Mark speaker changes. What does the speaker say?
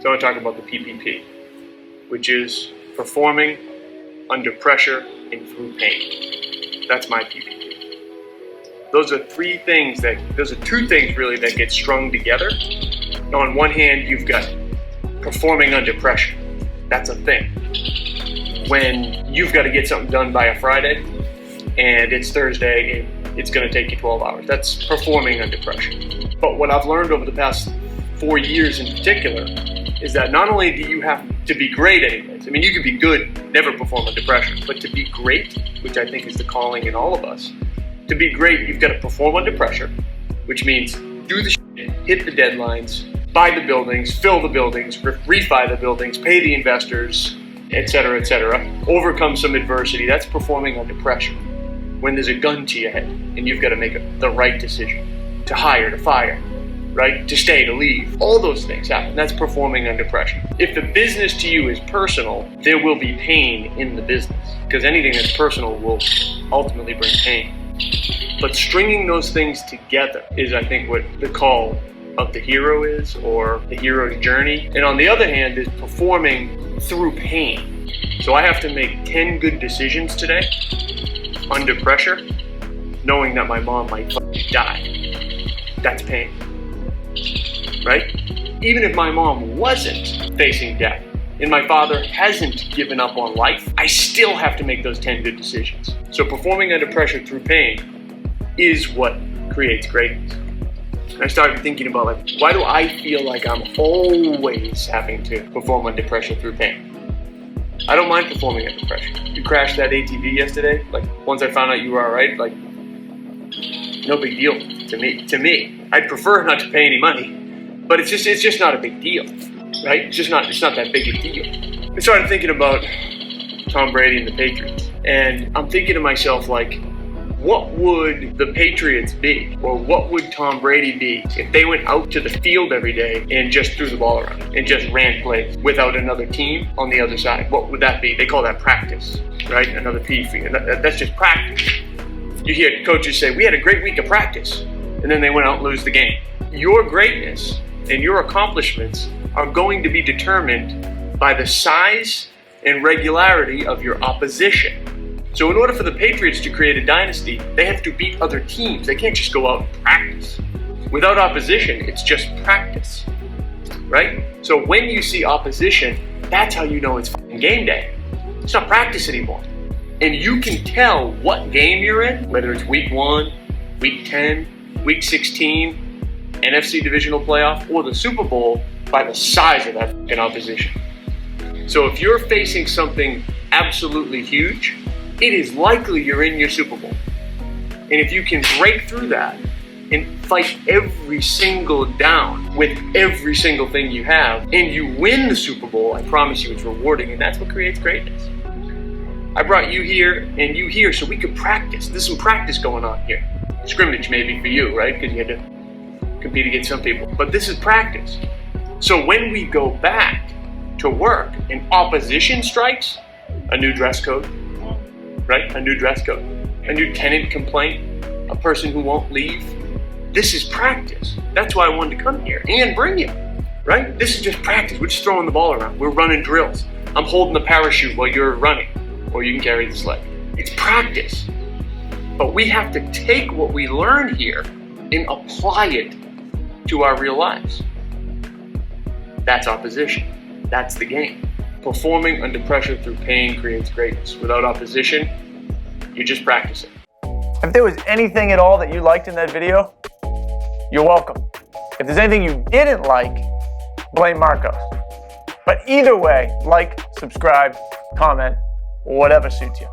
Speaker 1: So I want to talk about the PPP, which is performing under pressure and through pain. That's my PPP. Those are two things really that get strung together. On one hand, you've got performing under pressure. That's a thing. When you've got to get something done by a Friday and it's Thursday and it's going to take you 12 hours. That's performing under pressure. But what I've learned over the past 4 years in particular is that not only do you have to be great anyways, I mean, you can be good, never perform under pressure, but to be great, which I think is the calling in all of us, to be great, you've got to perform under pressure, which means do the shit, hit the deadlines, buy the buildings, fill the buildings, refi the buildings, pay the investors, etc., overcome some adversity. That's performing under pressure. When there's a gun to your head and you've got to make the right decision, to hire, to fire, right? To stay, to leave. All those things happen. That's performing under pressure. If the business to you is personal, there will be pain in the business because anything that's personal will ultimately bring pain. But stringing those things together is, I think, what the call of the hero is, or the hero's journey. And on the other hand is performing through pain. So I have to make 10 good decisions today under pressure, knowing that my mom might die. That's pain, right? Even if my mom wasn't facing death and my father hasn't given up on life, I still have to make those 10 good decisions. So performing under pressure through pain is what creates greatness. And I started thinking about, why do I feel like I'm always having to perform under pressure through pain? I don't mind performing under pressure. You crashed that ATV yesterday. Once I found out you were all right, no big deal to me. I'd prefer not to pay any money, but it's just not a big deal, right? It's not that big a deal. I started thinking about Tom Brady and the Patriots, and I'm thinking to myself, what would the Patriots be, or what would Tom Brady be if they went out to the field every day and just threw the ball around and just ran plays without another team on the other side? What would that be? They call that practice, right? Another P for you. That's just practice. You hear coaches say, we had a great week of practice, and then they went out and lose the game. Your greatness and your accomplishments are going to be determined by the size and regularity of your opposition. So in order for the Patriots to create a dynasty, they have to beat other teams. They can't just go out and practice. Without opposition, it's just practice, right? So when you see opposition, that's how you know it's fucking game day. It's not practice anymore. And you can tell what game you're in, whether it's week 1, week 10, week 16, NFC divisional playoff, or the Super Bowl by the size of that fucking opposition. So if you're facing something absolutely huge, it is likely you're in your Super Bowl. And if you can break through that and fight every single down with every single thing you have, and you win the Super Bowl, I promise you it's rewarding, and that's what creates greatness. I brought you here and you here so we could practice. There's some practice going on here. Scrimmage maybe for you, right? Because you had to compete against some people. But this is practice. So when we go back to work and opposition strikes, a new dress code, right? A new dress code, a new tenant complaint, a person who won't leave. This is practice. That's why I wanted to come here and bring you, right? This is just practice. We're just throwing the ball around. We're running drills. I'm holding the parachute while you're running, or you can carry the sled. It's practice. But we have to take what we learn here and apply it to our real lives. That's opposition. That's the game. Performing under pressure through pain creates greatness. Without opposition, you're just practicing.
Speaker 2: If there was anything at all that you liked in that video, you're welcome. If there's anything you didn't like, blame Marcos. But either way, like, subscribe, comment, whatever suits you.